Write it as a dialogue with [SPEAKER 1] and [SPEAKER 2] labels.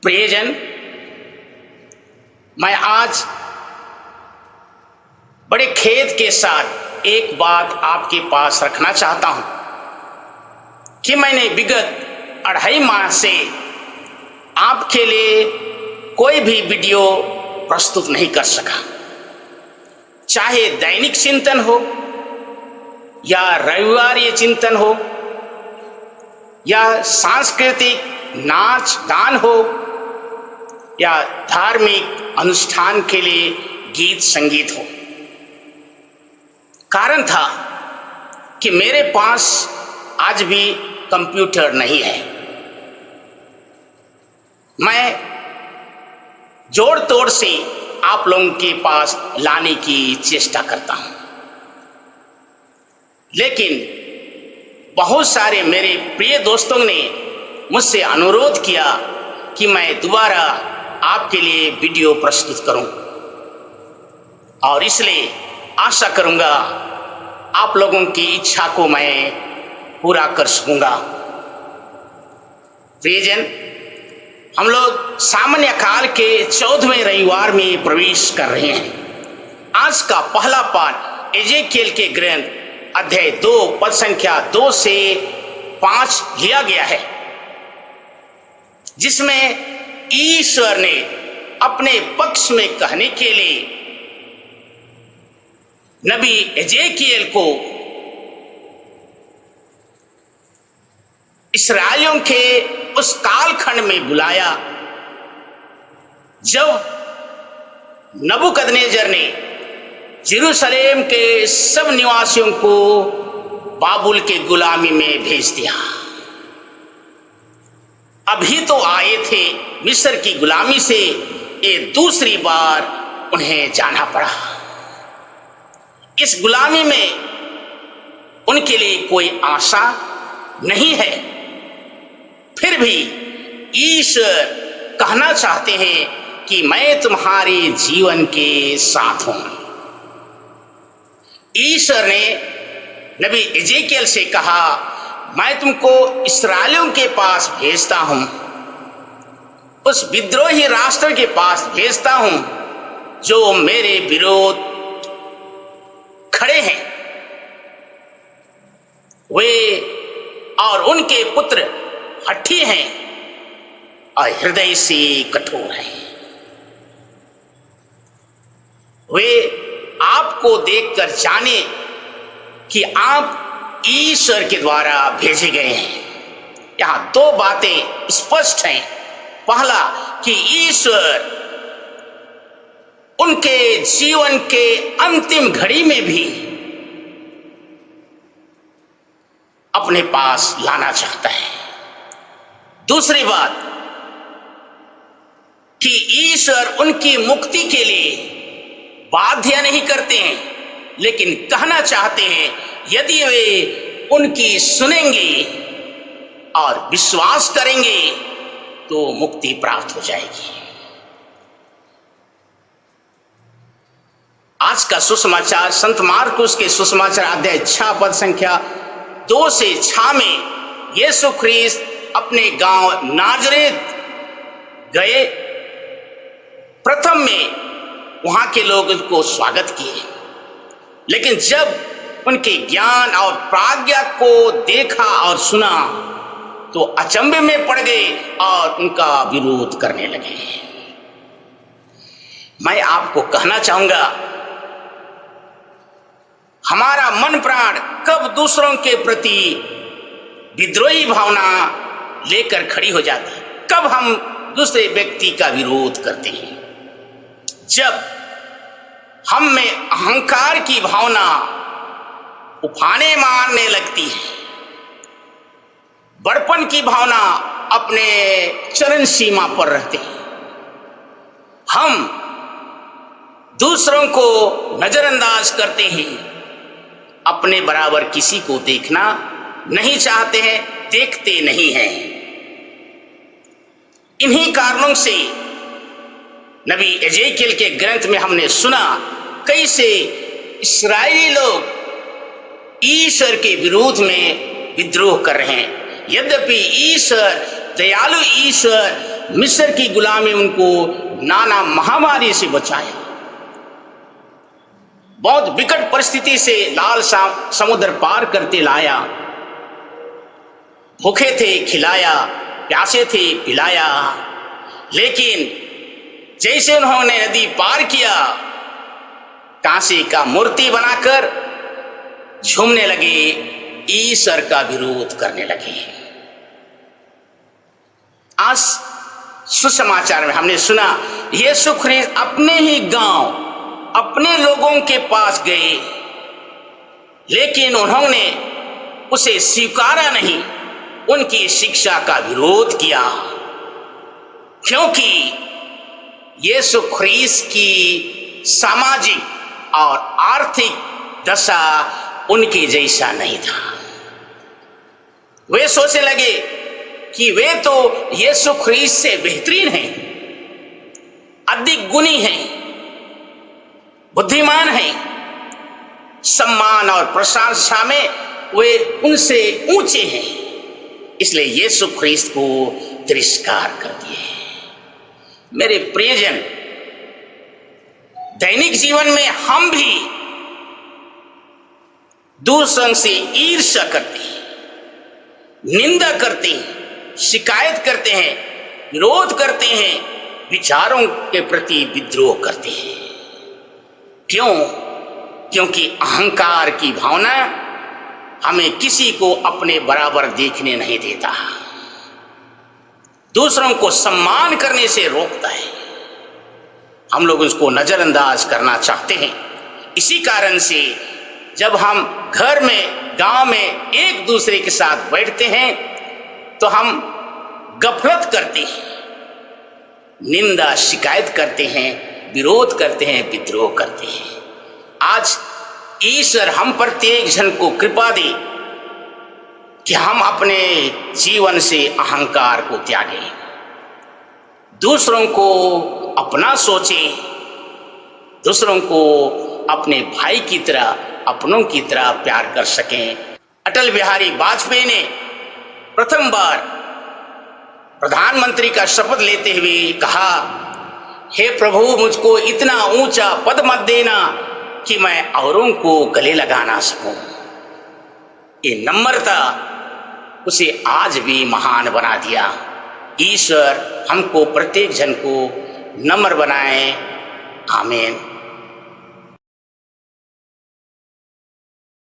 [SPEAKER 1] प्रियजन, मैं आज बड़े खेद के साथ एक बात आपके पास रखना चाहता हूं कि मैंने विगत 2.5 माह से आपके लिए कोई भी वीडियो प्रस्तुत नहीं कर सका। चाहे दैनिक चिंतन हो या रविवार चिंतन हो या सांस्कृतिक नाच गान हो या धार्मिक अनुष्ठान के लिए गीत संगीत हो। कारण था कि मेरे पास आज भी कंप्यूटर नहीं है। मैं जोड़ तोड़ से आप लोगों के पास लाने की चेष्टा करता हूं, लेकिन बहुत सारे मेरे प्रिय दोस्तों ने मुझसे अनुरोध किया कि मैं दोबारा आपके लिए वीडियो प्रस्तुत करूं, और इसलिए आशा करूंगा आप लोगों की इच्छा को मैं पूरा कर सकूंगा। प्रियजन, हम लोग सामान्य काल के 14वें रविवार में प्रवेश कर रहे हैं। आज का पहला पाठ एजेकियल के ग्रंथ अध्याय 2 पद संख्या 2 से 5 लिया गया है, जिसमें ईश्वर ने अपने पक्ष में कहने के लिए नबी एजेकियल को इस्राएलियों के उस कालखंड में बुलाया जब नबूकदनेजर ने यरूशलेम के सब निवासियों को बाबुल के गुलामी में भेज दिया। अभी तो आए थे मिस्र की गुलामी से, ये दूसरी बार उन्हें जाना पड़ा। इस गुलामी में उनके लिए कोई आशा नहीं है, फिर भी ईश्वर कहना चाहते हैं कि मैं तुम्हारे जीवन के साथ हूं। ईश्वर ने नबी एजेकियल से कहा, मैं तुमको इस्राएलियों के पास भेजता हूं, उस विद्रोही राष्ट्र के पास भेजता हूं जो मेरे विरोध खड़े हैं। वे और उनके पुत्र हठी हैं और हृदय से कठोर हैं। वे आपको देखकर जाने कि आप ईश्वर के द्वारा भेजे गए हैं। यहां 2 बातें स्पष्ट हैं। पहला कि ईश्वर उनके जीवन के अंतिम घड़ी में भी अपने पास लाना चाहता है। दूसरी बात कि ईश्वर उनकी मुक्ति के लिए बाध्य नहीं करते हैं, लेकिन कहना चाहते हैं यदि वे उनकी सुनेंगे और विश्वास करेंगे तो मुक्ति प्राप्त हो जाएगी। आज का सुसमाचार संत मार्कुस के सुसमाचार अध्याय 6 पद संख्या 2 से 6 में यीशु ख्रीस्त अपने गांव नाजरेत गए। प्रथम में वहां के लोग उनको स्वागत किए, लेकिन जब उनके ज्ञान और प्राज्ञा को देखा और सुना तो अचंभे में पड़ गए और उनका विरोध करने लगे। मैं आपको कहना चाहूंगा, हमारा मन प्राण कब दूसरों के प्रति विद्रोही भावना लेकर खड़ी हो जाती है, कब हम दूसरे व्यक्ति का विरोध करते हैं। जब हम में अहंकार की भावना उफाने मारने लगती है, बड़पन की भावना अपने चरम सीमा पर रहते हैं, हम दूसरों को नजरअंदाज करते हैं, अपने बराबर किसी को देखना नहीं चाहते हैं, देखते नहीं हैं। इन्हीं कारणों से नबी एजेकियल के ग्रंथ में हमने सुना कैसे इस्राएली लोग ईश्वर के विरोध में विद्रोह कर रहे हैं। यद्यपि ईश्वर दयालु ईश्वर मिस्र की गुलामी उनको नाना महामारी से बचाया। बहुत विकट परिस्थिति से लाल समुद्र पार करते लाया। भूखे थे खिलाया, प्यासे थे पिलाया। लेकिन जैसे उन्होंने नदी पार किया, कांसे का मूर्ति बनाकर झूमने लगे, ईश्वर का विरोध करने लगे। आज सुसमाचार में हमने सुना यीशु ख्रीस्त अपने ही गांव, अपने लोगों के पास गए, लेकिन उन्होंने उसे स्वीकारा नहीं, उनकी शिक्षा का विरोध किया, क्योंकि यीशु ख्रीस्त की सामाजिक और आर्थिक दशा उनके जैसा नहीं था। वे सोचने लगे कि वे तो यीशु ख्रीस्त से बेहतरीन हैं, अधिक गुणी हैं, बुद्धिमान हैं, सम्मान और प्रशंसा में वे उनसे ऊंचे हैं, इसलिए यीशु ख्रीस्त को तिरस्कार कर दिए। मेरे प्रियजन, दैनिक जीवन में हम भी दूसरों से ईर्ष्या करते हैं, निंदा करते हैं, शिकायत करते हैं, विरोध करते हैं, विचारों के प्रति विद्रोह करते हैं। क्यों? क्योंकि अहंकार की भावना हमें किसी को अपने बराबर देखने नहीं देता, दूसरों को सम्मान करने से रोकता है। हम लोग उसको नजरअंदाज करना चाहते हैं। इसी कारण से जब हम घर में, गांव में एक दूसरे के साथ बैठते हैं तो हम गफलत करते हैं, निंदा शिकायत करते हैं, विरोध करते हैं, विद्रोह करते हैं। आज ईश्वर हम प्रत्येक जन को कृपा दे कि हम अपने जीवन से अहंकार को त्यागें, दूसरों को अपना सोचें, दूसरों को अपने भाई की तरह, अपनों की तरह प्यार कर सकें। अटल बिहारी वाजपेयी ने प्रथम बार प्रधानमंत्री का शपथ लेते हुए कहा, हे प्रभु, मुझको इतना ऊंचा पद मत देना कि मैं औरों को गले लगा ना सकूं। ये नम्रता उसे आज भी महान बना दिया। ईश्वर हमको, प्रत्येक जन को नम्र बनाए। आमीन।